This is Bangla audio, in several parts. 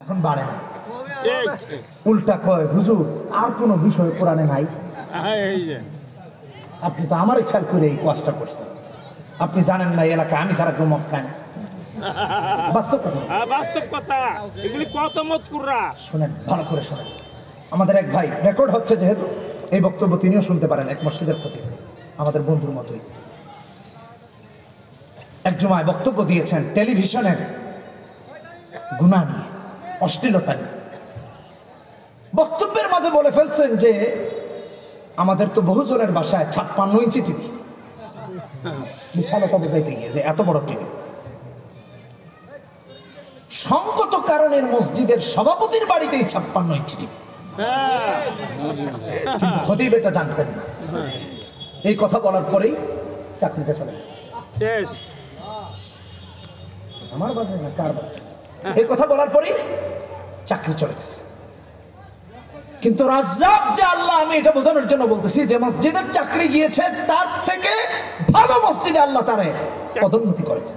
এখন বাড়ে না, উল্টা কয় হুজুর আর কোনো বিষয় কোরআনে নাই। আপনি তো আমারই খেয়াল করে এই কাজটা করছেন। আপনি জানেন না এলাকায় আমি ছাড়া কেউ মদ খায় না। বাস্তব কথা, বাস্তব কথা, এগুলি কত মত কুররা। শোনেন, ভালো করে শোনেন। আমাদের এক ভাই, রেকর্ড হচ্ছে যেহেতু এই বক্তব্য তিনিও শুনতে পারেন, এক মসজিদের খতিব, আমাদের বন্ধুর মতোই। এক জুমায় বক্তব্য দিয়েছেন টেলিভিশনের গুনাহ নিয়ে, অশ্লীলতা নিয়ে। বক্তব্যের মাঝে বলে ফেলছেন যে আমাদের তো বহুজনের বাসায় 56 ইঞ্চি টিভি। বিশালতা বোঝাইতে গিয়ে যে এত বড় টিভি। সংগত কারণের মসজিদের সভাপতির বাড়িতেই 56 ইঞ্চি টিভি, কিন্তু খতিব এটা জানতেন না। এই কথা বলার পরেই চাকরিটা চলে গেছে। আমার বাজে না কার বাজে, এই কথা বলার পরেই চাকরি চলে গেছে। কিন্তু রাজ্জাক যে আল্লাহ, আমি এটা বোঝানোর জন্য বলতেছি যে মসজিদের চাকরি গিয়েছে তার থেকে ভালো মসজিদে আল্লাহ তারে পদোন্নতি করেছে,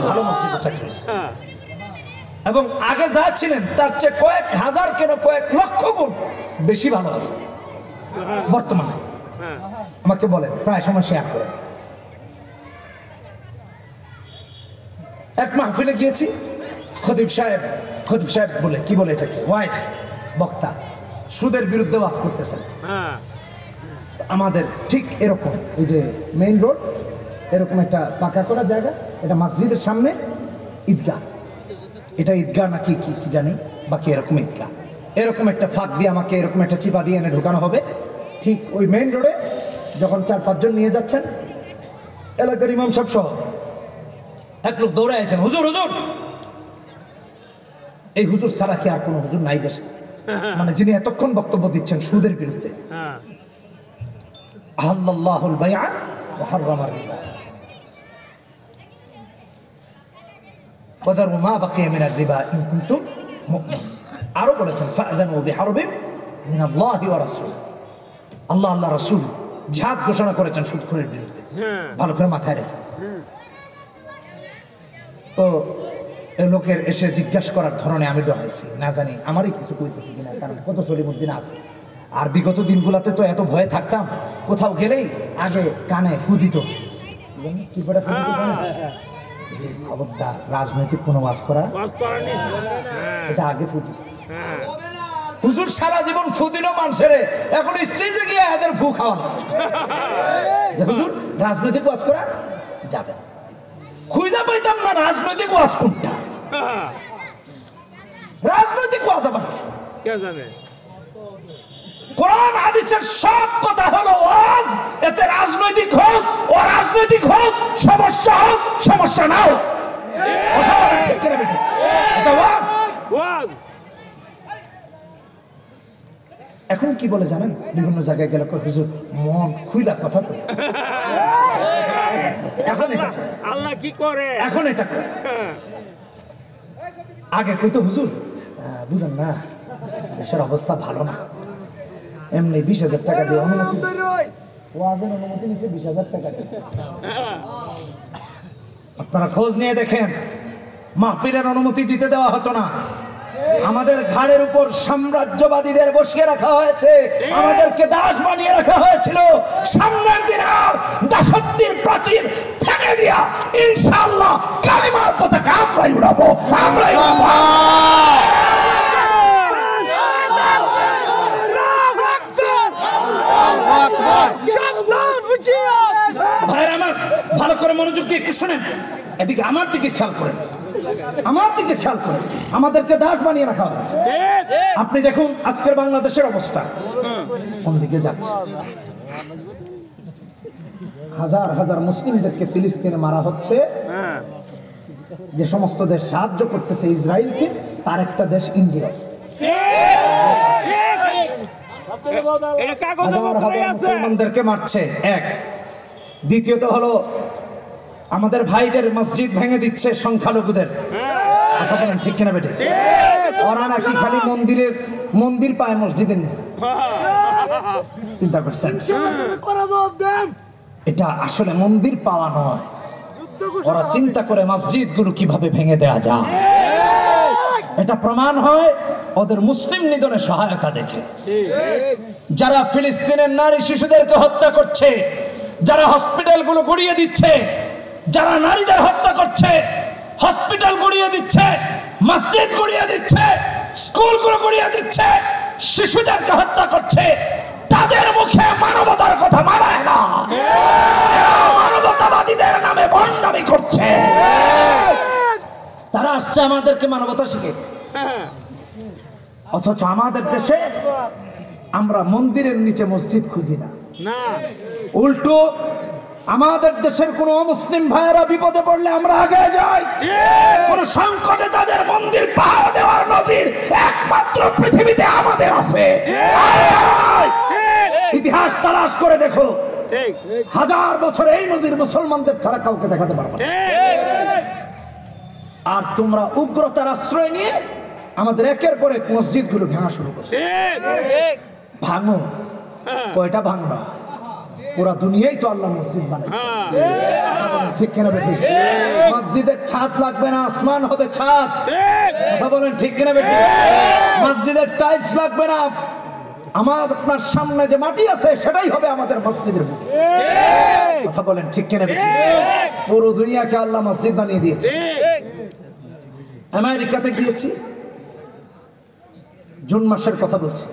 ভালো মসজিদে চাকরি হয়েছে। এবং আগে যা ছিলেন তার চেয়ে কয়েক হাজার কেন কয়েক লক্ষ গুণ বেশি ভালো আছে বর্তমানে। আমাকে বলেন, প্রায় সময় শেয়ার করেন। এক মাহফিলে গিয়েছি, খতিব সাহেব বলে, কি বলে এটাকে, ওয়াইস বক্তা, সুদের বিরুদ্ধে ওয়াজ করতেছেন। আমাদের ঠিক এরকম, এই যে মেইন রোড, এরকম একটা পাকা করা জায়গা, এটা মসজিদের সামনে ঈদগাহ, এটা ঈদগাহ নাকি কি কি জানি, বাকি এরকম ঈদগাহ, এরকম একটা ফাঁক দিয়ে আমাকে এরকম একটা চিপা দিয়ে এনে ঢোকানো হবে। ঠিক ওই মেইন রোডে যখন 4-5 জন নিয়ে যাচ্ছেন, এলাকার ইমাম সাহেব সহ এক লোক দৌড়ে আছেন, হুজুর হুজুর। এই হুজুর ছাড়া কি আর কোনো হুজুর নাই দেশে? মানে যিনি এতক্ষণ বক্তব্য দিচ্ছেন সুদের বিরুদ্ধে। আহাল্লাল্লাহুল বাইআ ওয়া হাররামার রিবা ওয়া যারু মা বাকিয়া মিনার রিবা ইন কুনতুম মুমিনিন। আরো বলেছেন ফাআযানু বিহারবিন মিনাল্লাহি ওয়া রাসূলিহি। আল্লাহ আল্লাহ রাসূল জিহাদ ঘোষণা করেছেন সুদখোরের বিরুদ্ধে। ভালো করে মাথায় রেখে। তো এই লোকের এসে জিজ্ঞাসা করার ধরনে আমি ডরাইছি, না জানি আমারই কিছু কইতেছি কিনা, কারণ কত সলিমুদ্দিন আছে। আর বিগত দিনগুলোতে তো এত ভয়ে থাকতাম, কোথাও গেলেই আগে কানে ফুদিত, কি করে ফুদিত জানেন? খবরদার রাজনৈতিক কোনো ওয়াজ করা, এটা আগে ফুদিত। হুজুর সারা জীবন ফুদিল মানুষের, এখন স্টেজে গিয়ে এদের ফু খাওয়ানো। হুজুর রাজনৈতিক ওয়াজ করা যাবে না। খুঁজে পাইতাম না রাজনৈতিক ওয়াজ কোনটা। রাজনৈতিক ওয়াজ আবার কে জানে? কোরআন হাদিসের সব কথা হলো ওয়াজ। এতে রাজনৈতিক হোক অরাজনৈতিক হোক, সমস্যা হোক সমস্যা না হোক, কথা বলা ঠিক করে বেটা, এটা ওয়াজ। এখন কি বলে জানেন? বিভিন্ন জায়গায় গেলে হুজুর মন খুইলা কথা কই। এখন এটা আল্লাহ কি করে, এখন এটা করে। আগে কইতো হুজুর বুঝেন না, দেশের অবস্থা ভালো না, এমনি 20,000 টাকা দিয়ে অনুমতি, ওয়াজের অনুমতি নিচ্ছে 20,000 টাকা দিয়ে। আপনারা খোঁজ নিয়ে দেখেন, মাহফিলের অনুমতি দিতে দেওয়া হতো না। আমাদের ঘাড়ের উপর সাম্রাজ্যবাদীদের বসিয়ে রাখা হয়েছে, আমাদেরকে দাস বানিয়ে রাখা হয়েছিল। সামনের দিন আর দাসত্বের প্রাচীর ভেঙে দিয়া ইনশাআল্লাহ কালিমার পতাকা আমরাই উড়াবো, আমরাই উড়াবো। ভাইরা আমার, ভালো করে মনোযোগ দিয়ে একটু শুনেন, এদিকে আমার দিকে খেয়াল করেন, আমার দিকে খেয়াল করেন। আমাদেরকে দাস বানিয়ে রাখা হয়েছে। আপনি দেখুন আজকের বাংলাদেশের অবস্থা কোন দিকে যাচ্ছে। হাজার হাজার মুসলিমদেরকে ফিলিস্তিনে মারা হচ্ছে। যে সমস্ত দেশ সাহায্য করতেছে ইসরায়েলকে, তার একটা দেশ ইন্ডিয়া। হাজার হাজার মুসলমানদেরকে মারছে, এক। দ্বিতীয়ত হলো আমাদের ভাইদের মসজিদ ভেঙে দিচ্ছে সংখ্যালঘুদের। কথা বলেন ঠিক কিনা বেটে? ওরা নাকি খালি মন্দির পায় মসজিদের নিচে। চিন্তা করছেন? এটা আসলে মন্দির পাওয়া নয়, ওরা চিন্তা করে মসজিদগুলো কিভাবে ভেঙে দেওয়া যায়। এটা প্রমাণ হয় ওদের মুসলিম নিধনে সহায়তা দেখে। যারা ফিলিস্তিনের নারী শিশুদেরকে হত্যা করছে, যারা হসপিটালগুলো গুড়িয়ে দিচ্ছে, যারা নারীদের হত্যা করছে, হসপিটাল গুড়িয়ে দিচ্ছে, মসজিদ গুড়িয়ে দিচ্ছে, স্কুলগুলো গুড়িয়ে দিচ্ছে, শিশুদেরকে হত্যা করছে, তাদের মুখে মানবতার কথা মানায় না। মানবতাবাদীদের নামে ভণ্ডামি করছে। তারা আসছে আমাদেরকে মানবতা শিখে, অথচ আমাদের দেশে আমরা মন্দিরের নিচে মসজিদ খুঁজি না। উল্টো আমাদের দেশের কোন মুসলিম ভাইয়েরা বিপদে পড়লে আমরা আগে যাই। কোন সংকটে তাদের মন্দির পাহারা দেওয়ার নজির একমাত্র পৃথিবীতে আমাদের আছে। ইতিহাস তালাশ করে দেখো, হাজার বছর এই নজির মুসলমানদের ছাড়া কাউকে দেখাতে পারবে না। আর তোমরা উগ্রতার আশ্রয় নিয়ে আমাদের একের পর এক মসজিদগুলো ভাঙা শুরু করছে। ভাঙো, কয়টা ভাঙবা? পুরা দুনিয়াই তো আল্লাহ মসজিদ বানাইছে, ঠিক কিনা বেঠিক? মসজিদের ছাদ লাগবে না, আসমান হবে ছাদ। কথা বলেন ঠিক কিনা বেঠিক? মসজিদের টাইলস লাগবে না, আমার আপনার সামনে যে মাটি আছে সেটাই হবে আমাদের মসজিদের বুক। কথা বলেন ঠিক কিনা বেঠিক? পুরো দুনিয়াকে আল্লাহ মসজিদ বানিয়ে দিয়েছে। আমেরিকাতে গিয়েছি, জুন মাসের কথা বলছি,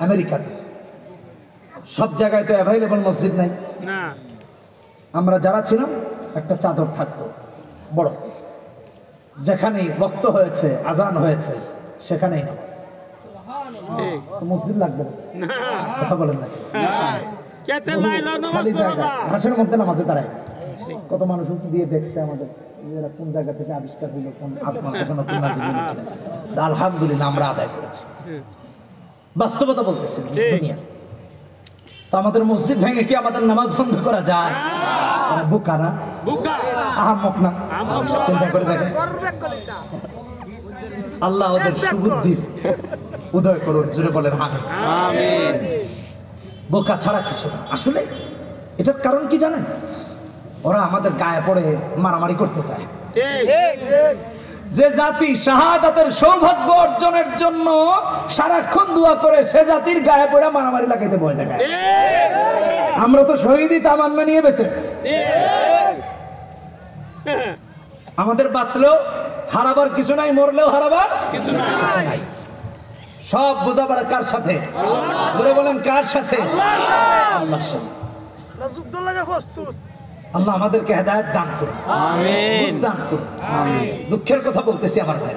আমেরিকাতে সব জায়গায় তো অ্যাভেলেবল মসজিদ নাই। আমরা যারা ছিলাম একটা চাদর থাকতো বড়, যেখানেই ওয়াক্ত হয়েছে, আজান হয়েছে, সেখানেই নামাজ। মসজিদ লাগবে না, কথা বলেন না? খালি জায়গা, ঘাসের মধ্যে নামাজে দাঁড়ায় গেছে। কত মানুষ উঁকি দিয়ে দেখছে আমাদের কোন জায়গা থেকে আবিষ্কার হইল, কোন আসমান থেকে নতুন নাজিল হইল কিনা। আলহামদুলিল্লাহ আমরা আদায় করেছি। বাস্তবতা বলতেছি দুনিয়া। তো আমাদের মসজিদ ভেঙে কি আমাদের নামাজ বন্ধ করা যায়? বোকা না, আহাম্মক না? চিন্তা করে দেখেন। আল্লাহ ওদের সুবুদ্ধির উদয় করুন, জোরে বলেন আমিন। বোকা ছাড়া কিছু না। আসলে এটার কারণ কি জানেন? ওরা আমাদের গায়ে পড়ে মারামারি করতে চায়। যে জাতি শাহাদাতের সৌভাগ্য অর্জনের জন্য সারাক্ষণ দোয়া করে, সে জাতির গায়ে পড়ে মারামারি লাগাইতে ভয় দেখায়। আমরা তো শহীদই তামান্না নিয়ে বেঁচেছি। আমাদের বাঁচলেও হারাবার কিছু নাই, মরলেও হারাবার কিছু নাই। সব বোঝাপড়া কার সাথে? জোরে বলেন কার সাথে? আল্লাহর সাথে। আল্লাহ আমাদেরকে হেদায়েত দান করুন, আমিন, দান করুন, আমিন। দুঃখের কথা বলতেছি আমার ভাই,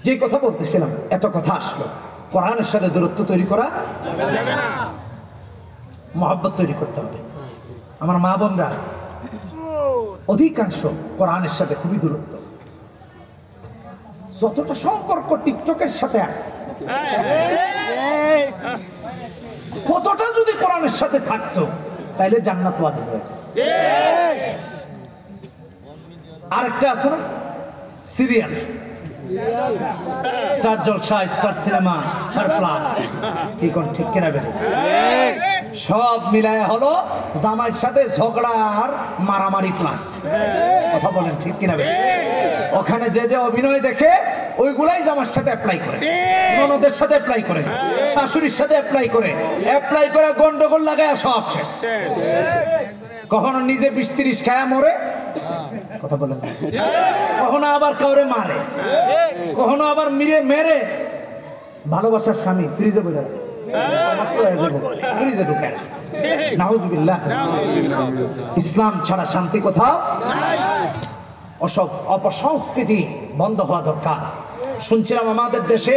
যে কথা বলতেছিলাম, এত কথা আসলো। কোরআনের সাথে দূরত্ব তৈরি করা যাবে না, মহব্বত তৈরি করতে হবে। আমার মা বোনরা অধিকাংশ কোরআনের সাথে খুবই দূরত্ব। যতটা সম্পর্ক টিকটকের সাথে আছে, কতটা যদি কোরআনের সাথে থাকতো তাইলে জান্নাত ওয়াজিব হয়ে যেত। আরেকটা আছে না সিরিয়াল, স্টার জলসা, স্টার সিনেমা, স্টার প্লাস, কি কোন ঠিক কিনা বেঠিক? সব মিলায় হলো জামাইয়ের সাথে ঝগড়া আর মারামারি প্লাস। কথা বলেন ঠিক কিনা বেঠিক? ওখানে যে যে অভিনয় দেখে ওইগুলাই জামার সাথে অ্যাপ্লাই করে, ননদের সাথে অ্যাপ্লাই করে, শাশুড়ির সাথে অ্যাপ্লাই করে গন্ডগোল লাগায় সব শেষ। কখনো নিজে 20-30 খায়া মরে, কথা বলেন, কখনো আবার কাউরে মারে, কখনো আবার মেরে ভালোবাসার স্বামী ফ্রিজে বলে রাখে, ফ্রিজে ঢুকে রাখে। নাউজুবিল্লাহ। ইসলাম ছাড়া শান্তি কোথাও নাই। ওসব অপসংস্কৃতি বন্ধ হওয়া দরকার। শুনছিলাম আমাদের দেশে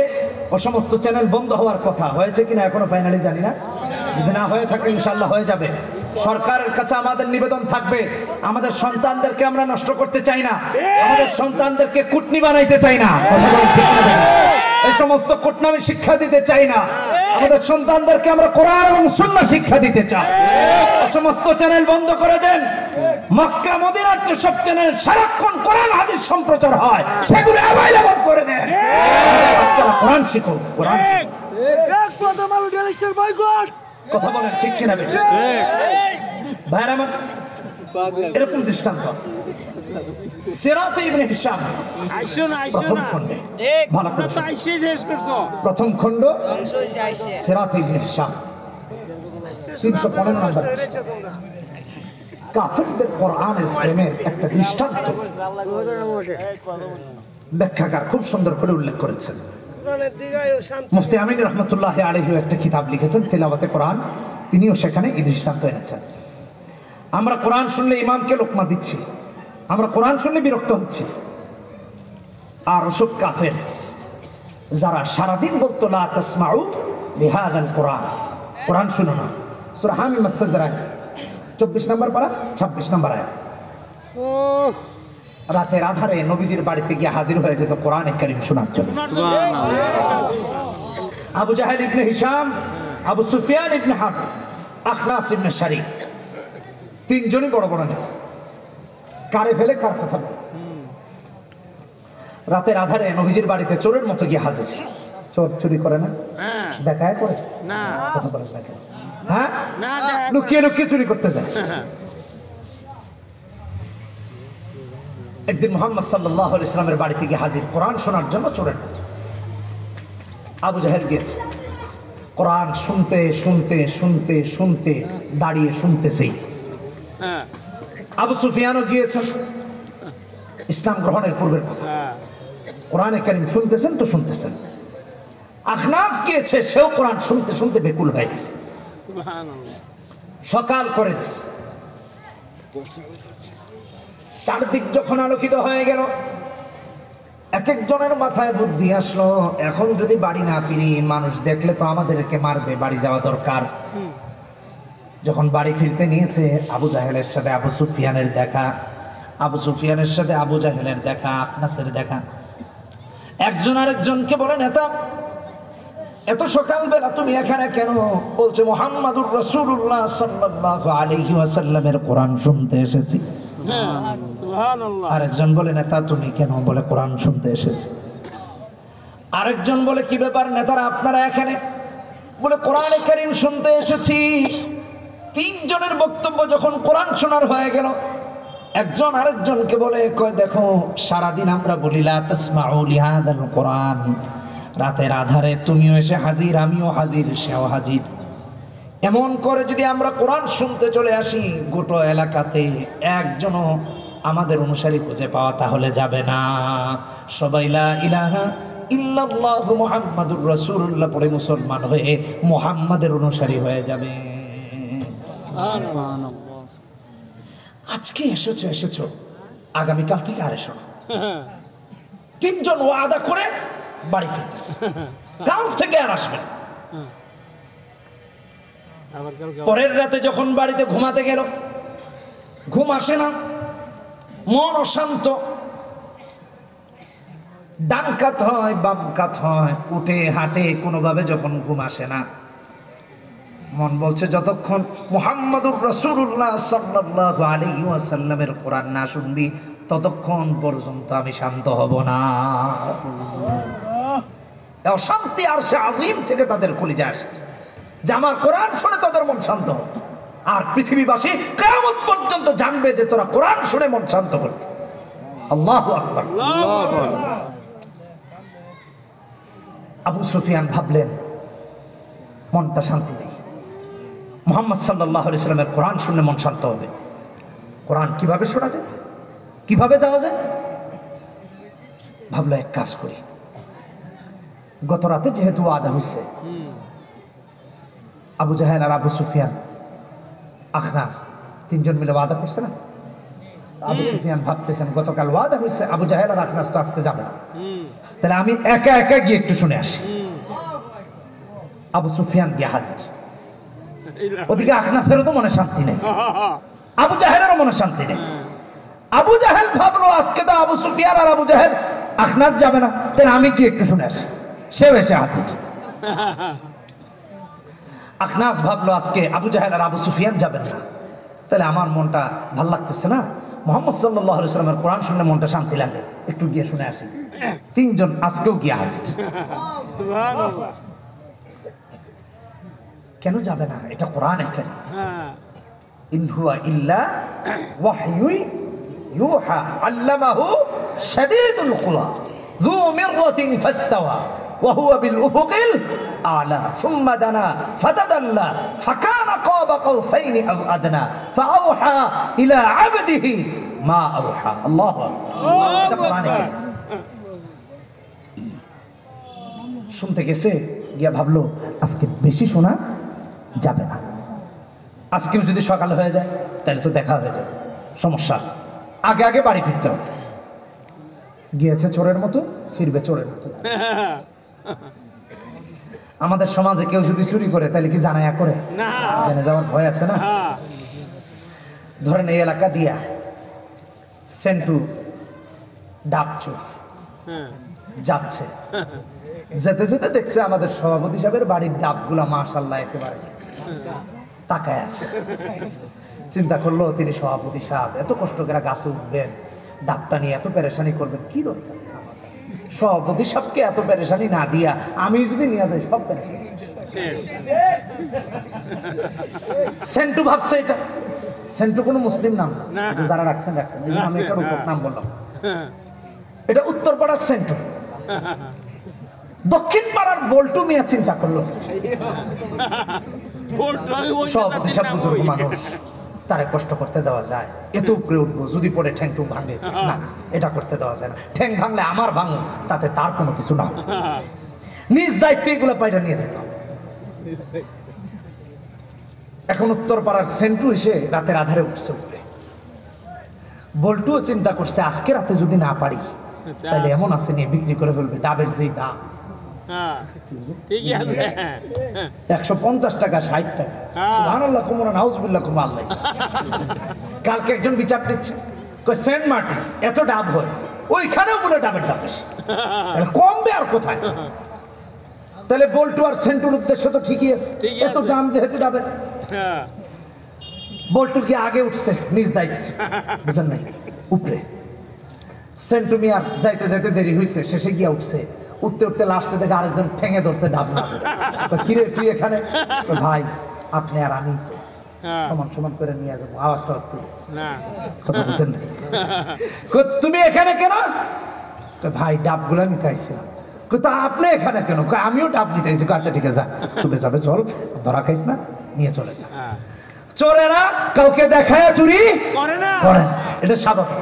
ও সমস্ত চ্যানেল বন্ধ হওয়ার কথা, হয়েছে কিনা এখনো ফাইনালি জানি না। যদি না হয়ে থাকে ইনশাআল্লাহ হয়ে যাবে। সরকারের কাছে আমাদের নিবেদন থাকবে, আমাদের সন্তানদেরকে আমরা নষ্ট করতে চাই না, আমাদের সন্তানদেরকে কুটনি বানাইতে চাই না। কথা বলেন ঠিক না? এই সমস্ত কুটনামি শিক্ষা দিতে চাই না, আমাদের সন্তানদেরকে আমরা কোরআন এবং সুন্নাহ শিক্ষা দিতে চাই। সমস্ত চ্যানেল বন্ধ করে দেন। মক্কা মদিনার যেসব চ্যানেল সারাক্ষণ কোরআন হাদিস সম্প্রচার হয় সেগুলো অ্যাভেলেবল করে দেন। বাচ্চারা কোরআন শিখো, কোরআন শিখো। কথা বলেন ঠিক কিনা বেঠিক? ভাইরা আমার, এরকম দৃষ্টান্ত আছে। সিরাত ইবনে হিশাম আইসো না প্রথম খণ্ডে ভালো করে তো শুনুন। আইসে শেষ করছো প্রথম খণ্ড সিরাত ইবনে হিশাম 315 নম্বর কাফিরদের কোরআনের প্রেমের একটা দৃষ্টান্ত ব্যাখ্যাকার খুব সুন্দর করে উল্লেখ করেছেন। মুফতি আমিন রহমতুল্লাহ আলাইহি একটা কিতাব লিখেছেন তিলাওয়াতে কোরআন, তিনিও সেখানে এই দৃষ্টান্ত এনেছেন। আমরা কোরআন শুনলে ইমামকে লোকমা দিচ্ছি, আমরা কোরআন শুনলে বিরক্ত হচ্ছি, আর ওসব কাফের যারা সারাদিন বলতো লা তাসমাউ লিহাযাল কোরআন, কোরআন শুনো না। সূরা হামিম আস-সাজদা 24 নম্বর পারা 26 নম্বর আয়াত। রাতের আধারে নবীজির বাড়িতে গিয়ে হাজির হয়ে যেত কোরআনে কারীম শোনার জন্য। আবু জাহেল ইবনে হিশাম, আবু সুফিয়ান ইবনে হারব, আখনাস ইবনে শারিক, তিনজনই বড় বড় নেতা। কারে ফেলে কার কথা বলে। রাতের আধারে নবীজির বাড়িতে চোরের মতো গিয়ে হাজির। চোর চুরি করে না, দেখায় করে না কথা বলে না কেন? হ্যাঁ, না লুকিয়ে লুকিয়ে চুরি করতে যায়। একদিন মুহাম্মদ সাল্লাল্লাহু আলাইহি সাল্লামের বাড়িতে গিয়ে হাজির কোরআন শোনার জন্য চোরের মতো। আবু জাহেল গিয়েছে কোরআন শুনতে শুনতে শুনতে শুনতে দাঁড়িয়ে শুনতেছেই। হ্যাঁ আবু সুফিয়ানও গিয়েছেন ইসলাম গ্রহণের পূর্বের কথা। হ্যাঁ কোরআনে কারীম শুনতেছেন তো শুনতেছেন। আখনাস গিয়েছে, সেও কোরআন শুনতে শুনতে বেকুল হয়ে গেছে। সুবহানাল্লাহ। সকাল করে দিছে। চারদিক যখন আলোকিত হয়ে গেল, এক একজনের মাথায় বুদ্ধি আসলো, এখন যদি বাড়ি না ফিরি মানুষ দেখলে তো আমাদেরকে মারবে, বাড়ি যাওয়া দরকার। যখন বাড়ি ফিরতে নিয়েছে, আবু জাহেলের সাথে আবু সুফিয়ানের দেখা, আবু সুফিয়ানের সাথে আবু জাহেলের দেখা, আখনাসের দেখা। একজন আরেকজনকে বলে, নেতা এত সকালবেলা তুমি এখানে কেন? বলছে মুহাম্মাদুর রাসূলুল্লাহ সাল্লাল্লাহু আলাইহি ওয়াসাল্লামের কোরআন শুনতে এসেছি। হ্যাঁ সুবহানাল্লাহ। আরেকজন বলে, নেতা তুমি কেন? বলে কোরআন শুনতে এসেছি। আরেকজন বলে, কি ব্যাপার নেতারা আপনারা এখানে? বলে কোরআনে কারীম শুনতে এসেছি। তিনজনের বক্তব্য যখন কোরআন শোনার হয়ে গেল, একজন আরেকজনকে বলে, কয় দেখো সারাদিন আমরা বলি লা তাসমাউ লিহাযাল কোরআন, রাতের আধারে তুমিও এসে হাজির, আমিও হাজির, সেও হাজির। এমন করে যদি আমরা কোরআন শুনতে চলে আসি, গোটা এলাকাতে একজনও আমাদের অনুসারী খুঁজে পাওয়া তাহলে যাবে না। সবাই লা ইলাহা ইল্লাল্লাহু মুহাম্মাদুর রাসূলুল্লাহ পড়ে মুসলমান হয়ে মুহাম্মাদের অনুসারী হয়ে যাবে। আজকে এসেছো, আগামীকাল থেকে আর এসো না। তিনজন ওয়াদা করে বাড়ি ফিরতেছে, কাল থেকে আর আসবে না। আবার কালকে পরের রাতে যখন বাড়িতে ঘুমাতে গেল, ঘুম আসে না, মন অশান্ত, ডান কাত হয় বাম কাত হয়, উঠে হাঁটে, কোনোভাবে যখন ঘুম আসে না, মন বলছে যতক্ষণ মুহাম্মাদুর রাসূলুল্লাহ সাল্লাল্লাহু আলাইহি ওয়াসাল্লামের কোরআন না শুনবি ততক্ষণ পর্যন্ত আমি শান্ত হব না। অশান্তি আর সে আজিম থেকে তাদের কলিজায় আসছে যে আমার কোরআন শুনে তাদের মন শান্ত হবে। আর পৃথিবীবাসী কিয়ামত পর্যন্ত জানবে যে তোরা কোরআন শুনে মন শান্ত করতে। আল্লাহু আকবার। আবু সুফিয়ান ভাবলেন মনটা শান্তি নেই, মুহাম্মদ সাল্লাল্লাহু আলাইহি সাল্লামের কোরআন শুনলে মন শান্ত হবে। কোরআন কিভাবে শোনা যায়, কিভাবে যাওয়া যায়? ভাবলো এক কাজ করি, গত রাতে যেহেতু আদা হয়েছে, আবু জাহেল আর আবু সুফিয়ান আখনাস তিনজন মিলে ওয়াদা করছে না। আবু সুফিয়ান ভাবতেছেন গতকাল ওয়াদা হয়েছে, আবু জাহেল আর আখনাস তো আজকে যাবে না, তাহলে আমি একা একা গিয়ে একটু শুনে আসি। আবু সুফিয়ান গিয়ে হাজির। ওদিকে আখনাসেরও তো মনে শান্তি নেই, আবু জাহেলেরও মনে শান্তি নেই। আবু জাহেল ভাবলো আজকে তো আবু সুফিয়ান আর আবু জাহেল আখনাস যাবে না, তাহলে আমি কি একটু শুনে আসি। সেও এসে হাজির। আখনাস ভাবলো আজকে আবু জাহেল আর আবু সুফিয়ান যাবেন না, তাহলে আমার মনটা ভাল লাগতেছে না, মুহাম্মদ সাল্লাল্লাহু আলাইহি ওয়াসাল্লামের কোরআন শুনলে মনটা শান্তি লাগে, একটু গিয়ে শুনে আসি। তিনজন আজকেও গিয়ে হাজির। সুবহানাল্লাহ। কেন যাবে না? এটা কোরআনে কারীম। হ্যাঁ ইন হুয়া ইল্লা ওয়াহয়ুই ইউহা আল্লামাহু শাদীদুল কুওয়া যু মিররাতিন ফাস্তাওয়া ওয়া হুয়া বিল উফুকিল আ'লা সুম্মা দানা ফাতাদাল্লা ফাকানা কাবা কাউসাইনি আও আদনা ফাআওহা ইলা আবদিহি মা আওহা। আল্লাহু আকবার। শুনতে গেছে, গিয়া ভাবলো আজকে বেশি শোনা যাবে না, আজকে যদি সকাল হয়ে যায় তাহলে তো দেখা হয়ে যাবে, সমস্যা আছে, আগে আগে বাড়ি ফিরতে হবে। গিয়েছে চোরের মতো, ফিরবে চোরের মতো। আমাদের সমাজে কেউ যদি চুরি করে তাহলে কি জানায়া করে? জেনে যাওয়ার ভয় আছে না? ধরেন এই এলাকা দিয়া সেন্টু ডাব চোর যাচ্ছে, যেতে যেতে দেখছে আমাদের সভাপতি সাহেবের বাড়ির ডাবগুলা মাশাআল্লাহ একেবারে তাকায় আসে। চিন্তা করলো তিনি সভাপতি সাহেব এত কষ্ট করে গাছে উঠবেন, ডাবটা নিয়ে এত পেরেশানি করবেন, কি দরকার? সভাপতি সাহেবকে এত পেরেশানি না দিয়া আমি যদি নিয়ে যাই সব পেরেশানি। সেন্টু ভাবছে এটা, সেন্টু কোনো মুসলিম নাম না, যারা রাখছেন রাখছেন, এই জন্য আমি একটা নাম বললাম। এটা উত্তরপাড়ার সেন্টু। দক্ষিণ পাড়ার বল্টু মিয়া চিন্তা করলো সভাপতি সাহেব বুজুর্গ মানুষ, তারে কষ্ট করতে দেওয়া যায়, এত উপরে উঠবো, যদি পড়ে ঠ্যাং টুং ভাঙে না, এটা করতে দেওয়া যায় না। ঠ্যাং ভাঙলে আমার ভাঙো, তাতে তার কোনো কিছু না, নিজ দায়িত্বে এগুলো পাইটা নিয়ে যেত। এখন উত্তর পাড়ার সেন্টু এসে রাতের আধারে উঠছে উপরে। বল্টুও চিন্তা করছে আজকে রাতে যদি না পারি তাহলে এমন আছে নিয়ে বিক্রি করে ফেলবে, ডাবের যেই দাম 150 টাকা 60 টাকা, সুবহানাল্লাহ কুমরা নাউজুবিল্লাহ কুমরা আল্লাহ। কালকে একজন বিচার দিচ্ছে, কই সেন্ট মার্টিন এত ডাব হয়, ওইখানেও বলে ডাবের দাম বেশি, কমবে আর কোথায়? তাহলে বল্টু আর সেন্টুর উদ্দেশ্য তো ঠিকই আছে, এত দাম যেহেতু ডাবের। বল্টু কি আগে উঠছে নিজ দায়িত্বে, বুঝেন নাই, উপরে। সেন্টু মিয়ার যাইতে যাইতে দেরি হয়েছে, শেষে গিয়া উঠছে, উঠতে উঠতে লাস্টে দেখে আরেকজন ঠেঙে ধরছে ডাব না। কিরে তুই এখানে? ভাই আপনি আর আমি তো সমান সমান করে নিয়ে যাবো, আওয়াজ টাওয়াজ করে, কথা বুঝেন নাই। তুমি এখানে কেন? ভাই ডাবগুলা নিতে আইছিলাম। তা আপনি এখানে কেন? আমিও ডাব নিতে আইছি। আচ্ছা ঠিক আছে, যা চুপে যাবে, চল, ধরা খাইস না, নিয়ে চলে যা। চোরেরা কাউকে দেখায় চুরি করে না, এটা স্বাভাবিক।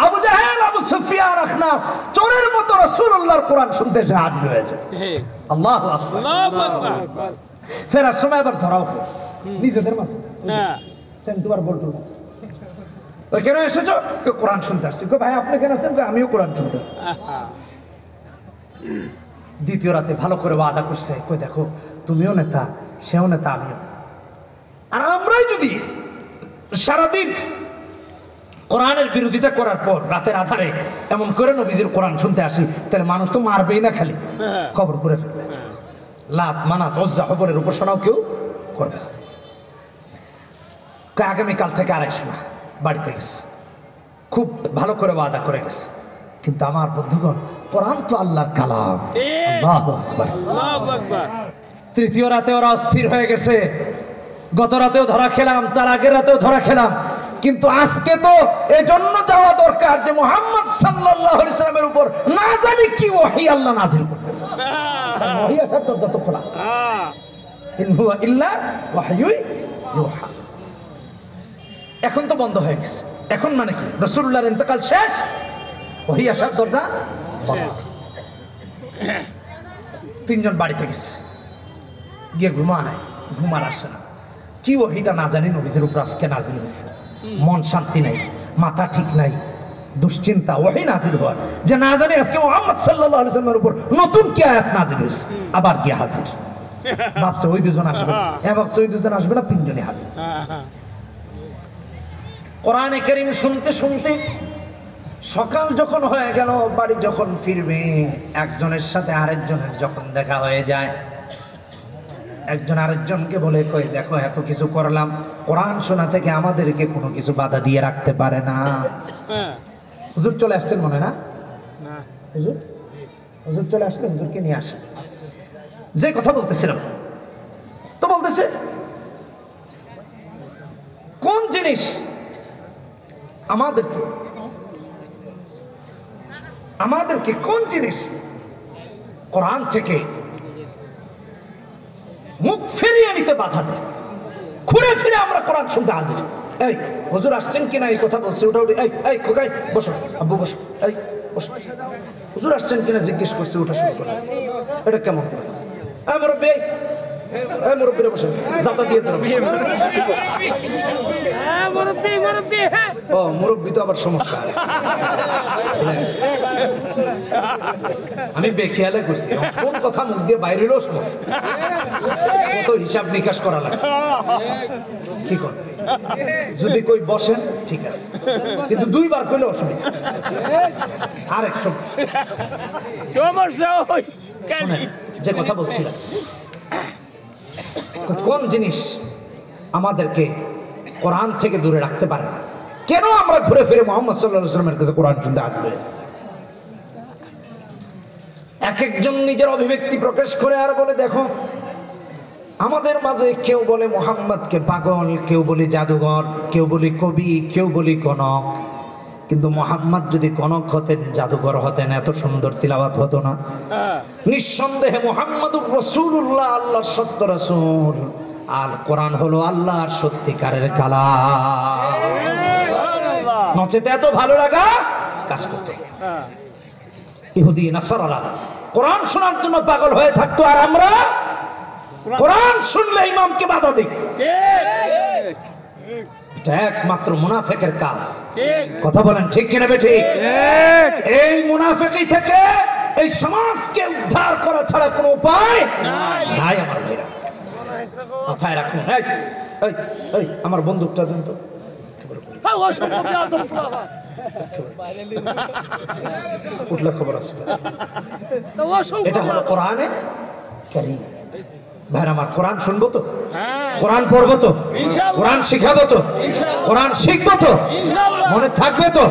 আবু জাহেল, আবু সুফিয়ান, আখনাস চোরের মতো রাসূলুল্লাহর কোরআন শুনতে এসে হাজির হয়েছে। আল্লাহু আকবার, আল্লাহু আকবার। ফেরার সময় আবার ধরাও নিজেদের মাঝে, সেন্টু আর বল্টু। ওই কেন এসেছো? কেউ কোরআন শুনতে আসছে। ভাই আপনি কেন আসছেন? আমিও কোরআন শুনতে। দ্বিতীয় রাতে ভালো করে ওয়াদা করছে, কই দেখো তুমিও নেতা, সেও নেতা, আমিও। আর আমরাই যদি সারাদিন কোরআনের বিরোধিতা করার পর রাতের আধারে এমন করে নবীজির কোরআন শুনতে আসি, তাহলে মানুষ তো মারবেই না, খালি খবর করে ফেলবে। লাত মানাত ওজ্জা খবরের উপাসনাও কেউ করবে না। আগামীকাল থেকে আড়াইশো না, বাড়িতে গেছে, খুব ভালো করে ওয়াদা করে গেছে। কিন্তু আমার বন্ধুগণ, কোরআন তো আল্লাহর কালাম। আল্লাহু আকবার, আল্লাহু আকবার। তৃতীয় রাতে ওরা অস্থির হয়ে গেছে। গত রাতেও ধরা খেলাম, তার আগের রাতেও ধরা খেলাম, কিন্তু আজকে তো এজন্য যাওয়া দরকার যে মুহাম্মদ সাল্লাল্লাহু আলাইহি ওয়াসাল্লামের উপর না জানি কি ওহী আল্লাহ নাযিল করতেছে। ওহী আসার দরজা তো খোলা, ইন হুয়া ইল্লা ওয়াহয়ুন ইউহা। এখন তো বন্ধ হয়ে গেছে। এখন মানে কি? রাসূলুল্লাহর ইন্তেকাল শেষ, ওহী আসার দরজা বন্ধ। তিনজন বাড়িতে গেছে, গিয়ে ঘুমায়, ঘুমার আসে না। কি ওহীটা না জানি নবীজির উপর আজকে নাজিল হয়েছে। মন শান্তি নাই, মাথা ঠিক নাই, দুশ্চিন্তা। ওহী নাজিল হওয়ার যে না জানি আজকে মুহাম্মদ সাল্লাল্লাহু আলাইহি ওয়াসাল্লামের উপর নতুন কি আয়াত নাজিল হয়েছে। আবার গিয়ে হাজির, ভাবছে ওই দুজন আসবে, ভাবছে ওই দুজন আসবে না, তিনজনই হাজির। কোরআনে কারীম শুনতে শুনতে সকাল যখন হয়ে গেল, বাড়ি যখন ফিরবে, একজনের সাথে আরেকজনের যখন দেখা হয়ে যায়, একজন আরেকজনকে বলে, কই দেখো এত কিছু করলাম, কোরআন শোনা থেকে আমাদেরকে কোনো কিছু বাধা দিয়ে রাখতে পারে না। হুজুর চলে আসছেন মনে না? হুজুর হুজুর চলে আসলে হুজুরকে নিয়ে আসে। যে কথা বলতেছিলাম তো বলতেছে, কোন জিনিস আমাদেরকে আমাদেরকে কোন জিনিস কোরআন থেকে মুখ ফিরিয়ে নিতে বাধা দেয়, ঘুরে ফিরে আমরা কোরআন শুনতে হাজির। এই হুজুর আসছেন কিনা এই কথা বলছে, ওটা উঠে এই এই খোকাই বসো, আব্বু বসো, এই বসো, হুজুর আসছেন কিনা জিজ্ঞেস করছে, ওটা শুরু করে। এটা কেমন কথা? মুরব্বী, এই মুরব্বীরা বসেন, জাতা দিয়ে দেন। ও মুরব্বী তো আবার সমস্যা। আমি বেখেয়ালে করছি, কোন কথা মুখ দিয়ে বাইরে এলেও সমস্যা, কত হিসাব নিকাশ করা লাগে। কি কর যদি কই বসেন ঠিক আছে, কিন্তু দুইবার কইলে অসুবিধা। আরেক সমস্যা শোনেন, যে কথা বলছিলাম, কোন জিনিস আমাদেরকে কোরআন থেকে দূরে রাখতে পারে না? কেন আমরা ঘুরে ফিরে মুহাম্মদ সাল্লাল্লাহু আলাইহি ওয়াসাল্লামের কাছে কোরআন শুনতে হাজির হয়ে যাই? এক একজন নিজের অভিব্যক্তি প্রকাশ করে আর বলে, দেখো আমাদের মাঝে কেউ বলে মুহাম্মদকে পাগল, কেউ বলে জাদুঘর, কেউ বলে কবি, কেউ বলে কনক। কিন্তু মুহাম্মদ যদি কনক হতেন, জাদুঘর হতেন, এত সুন্দর তিলাওয়াত হতো না। নিঃসন্দেহে মুহাম্মদুর রাসূলুল্লাহ, আল্লাহর সত্য রাসূল, আর কোরআন হলো আল্লাহর সত্যিকারের কালাম। নচেতে এত ভালো লাগা কাজ করতে। ইহুদি নাসারারা কোরআন শোনার জন্য পাগল হয়ে থাকতো, আর আমরা কোরআন শুনলে ইমামকে বাধা দিই। এটা একমাত্র মুনাফিকের কাজ। কথা বলেন ঠিক কিনা বেঠিক? এই মুনাফিকি থেকে এই সমাজকে উদ্ধার করা ছাড়া কোনো উপায় নাই আমার ভাইরা, মাথায় রাখুন। এই আমার বন্দুকটা দেন তো। উঠলে খবর আছে। এটা হলো কোরআনে কারীম। ভাই আমার কোরআন শুনবো তো, কোরআন পড়বো তো, কোরআন শিখাবো তো, কোরআন শিখবো তো, মনে থাকবে তো,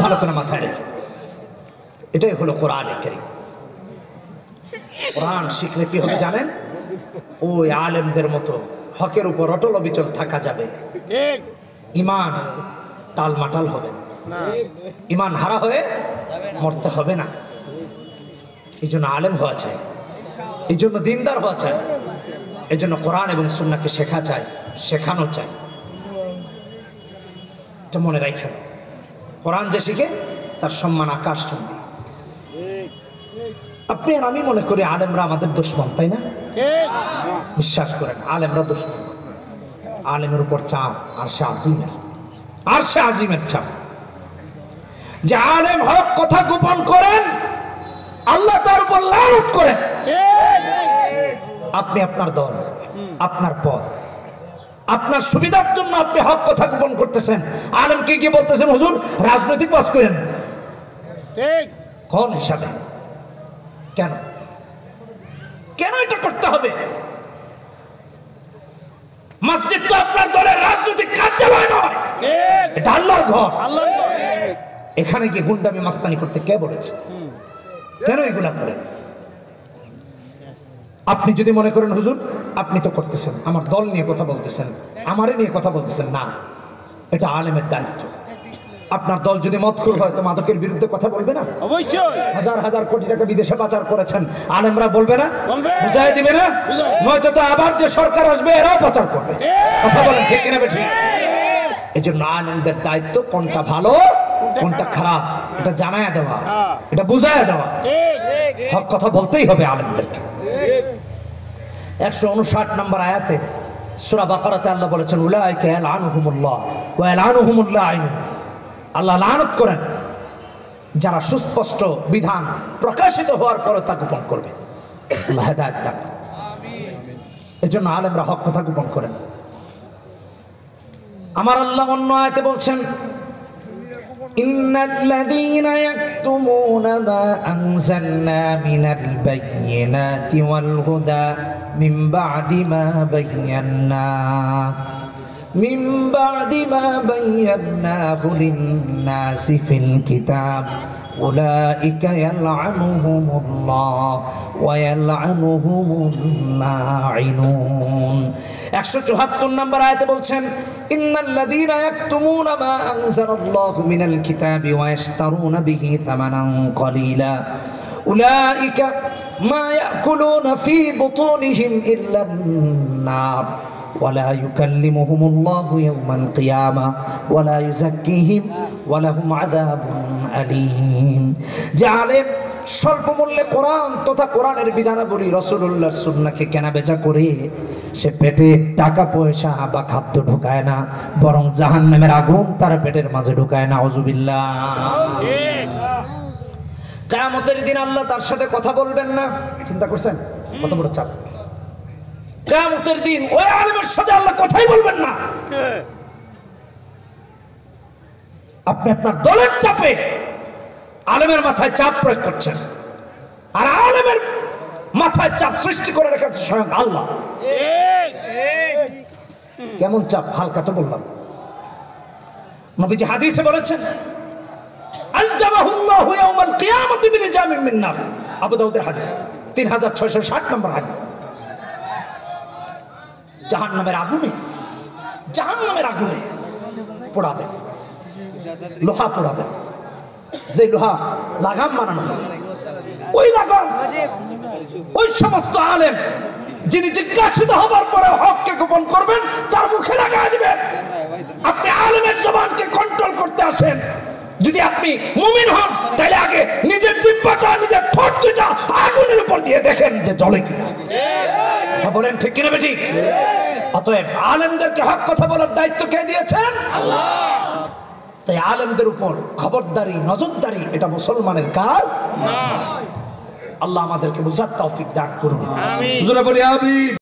ভালো করে মাথায় রেখে। এটাই হলো কোরআনে কারীম। কোরআন শিখলে কি হবে জানেন? ওই আলেমদের মতো হকের উপর অটল অবিচল থাকা যাবে। ইমান টালমাটাল হবে না, ইমান হারা হয়ে মরতে হবে না। এই জন্য আলেম হওয়া চাই, এই জন্য দিনদার হওয়া চাই, এই জন্য কোরআন এবং সুন্নাহকে শেখা চাই, শেখানো চাই। এটা মনে রাখেন, কোরআন যে শিখে তার সম্মান আকাশ চুম্বি। আপনি আর আমি মনে করি আলেমরা আমাদের দুশমন, তাই না? বিশ্বাস করেন আলেমরা দুশমন। আলেমের উপর চাপ আরশে আজিমের, আরশে আজিমের চাপ। যে আলেম হক কথা গোপন করেন, আল্লাহ তার উপর লানত করেন। আপনি আপনার দল, আপনার পথ, আপনার সুবিধার জন্য আপনি হক কথা গোপন করতেছেন। আলেমকে গিয়ে বলতেছেন হুজুর রাজনৈতিক বাস করেন, কোন হিসাবে? কেন কেন এটা করতে হবে? মসজিদ তো আপনার দলের রাজনৈতিক কার্যালয় নয়, এটা আল্লাহর ঘর। এখানে গিয়ে গুন্ডামি মাস্তানি করতে কে বলেছে? কেন এগুলা করেন? আপনি যদি মনে করেন হুজুর আপনি তো করতেছেন, আমার দল নিয়ে কথা বলতেছেন, আমারে নিয়ে কথা বলতেছেন, না, এটা আলেমের দায়িত্ব। আপনার দল যদি মদখোর হয় তো মাদকের বিরুদ্ধে কথা বলবে না? অবশ্যই। হাজার হাজার কোটি টাকা বিদেশে পাচার করেছেন, আলেমরা বলবে না? বুঝাই দিবে না? নয়তো তো আবার যে সরকার আসবে এরাও পাচার করবে। কথা বলেন ঠিক কিনা বেঠিক? এই জন্য আলেমদের দায়িত্ব কোনটা ভালো কোনটা খারাপ এটা জানায় দেওয়া, এটা বুঝায় দেওয়া। হক কথা বলতেই হবে আলেমদেরকে। 159 নম্বর আয়াতে সূরা বাকারাতে আল্লাহ বলেছেন উলাইকা ইয়ালআনুহুমুল্লাহ ওয়া ইয়ালআনুহুমুল লাঈনুন। আল্লাহ লানত করেন যারা সুস্পষ্ট বিধান প্রকাশিত হওয়ার পরে তা গোপন করবে। আল্লাহ হেদায়েত দান। এজন্য আলেমরা হক কথা গোপন করেন। আমার আল্লাহ অন্য আয়াতে বলছেন ইন্নাল্লাযীনা ইয়াকতুমুনা মা আনজালনা মিনাল বায়্যিনাতি ওয়াল হুদা মিন বা'দি মা বায়্যান্নাহু লিন-নাসি ফিল কিতাব উলাইকা ইয়ালআনুহুমুল্লাহ ওয়া ইয়ালআনুহুমুল লাঈনুন। 174 নম্বর আয়াতে বলছেন ইন্নাল্লাযীনা ইয়াকতুমুনা মা আনজালাল্লাহু মিনাল কিতাবি ওয়া ইয়াশতারুনা বিহি থামানান ক্বালীলা উলাইকা মা ইয়াকুলুনা ফী বুতুনিহিম ইল্লান-নার ولا يكلمهم الله يوم القيامة ولا يزكيهم ولهم عذاب أليم। জালেম স্বল্প মূল্যে কোরআন তথা কোরআনের বিধানাবলী রাসূলুল্লাহর সুন্নাহকে কেনা বেচা করে সে পেটে টাকা পয়সা বা খাদ্য ঢুকায় না, বরং জাহান্নামের আগুন তার পেটের মাঝে ঢুকায় না। আউযুবিল্লাহ। কিয়ামতের দিন আল্লাহ তার সাথে কথা বলবেন না। চিন্তা করছেন কত বড় চাপ? কিয়ামতের দিন ওই আলেমের সাথে আল্লাহ কথাই বলবেন না। আপনি আপনার দলের চাপে আলেমের মাথায় চাপ প্রয়োগ করছেন, আর আলেমের মাথায় চাপ সৃষ্টি করে রেখেছে স্বয়ং আল্লাহ। কেমন চাপ? হালকা তো বললাম। নবীজি হাদিসে বলেছেন আলজামাহুল্লাহু ইয়াউমাল কিয়ামাতি বিলিজামিন মিন নার। আবু দাউদের হাদিস 3660 নম্বর হাদিস। জাহান্নামের আগুনে পোড়াবে, লোহা পোড়াবে। যে লোহা লাগাম বানানো হবে, ওই লাগাম ওই সমস্ত আলেম যিনি জিজ্ঞাসিত হবার পরে হককে গোপন করবেন তার মুখে লাগায় দিবেন। আপনি আলেমের জবানকে কন্ট্রোল করতে আসেন। যদি আপনি মুমিন হন তাহলে আগে নিজের জিহ্বাটা, নিজের ঠোঁট দুটা আগুনের উপর দিয়ে দেখেন যে জ্বলে কিনা। কথা বলেন ঠিক কিনা বেঠিক? অতএব আলেমদেরকে হক কথা বলার দায়িত্ব কে দিয়েছেন? আল্লাহ। তাই আলেমদের উপর খবরদারি, নজরদারি এটা মুসলমানের কাজ না। আল্লাহ আমাদেরকে বুঝার তৌফিক দান করুন। আমিন। হুজুরে বলি আমিন।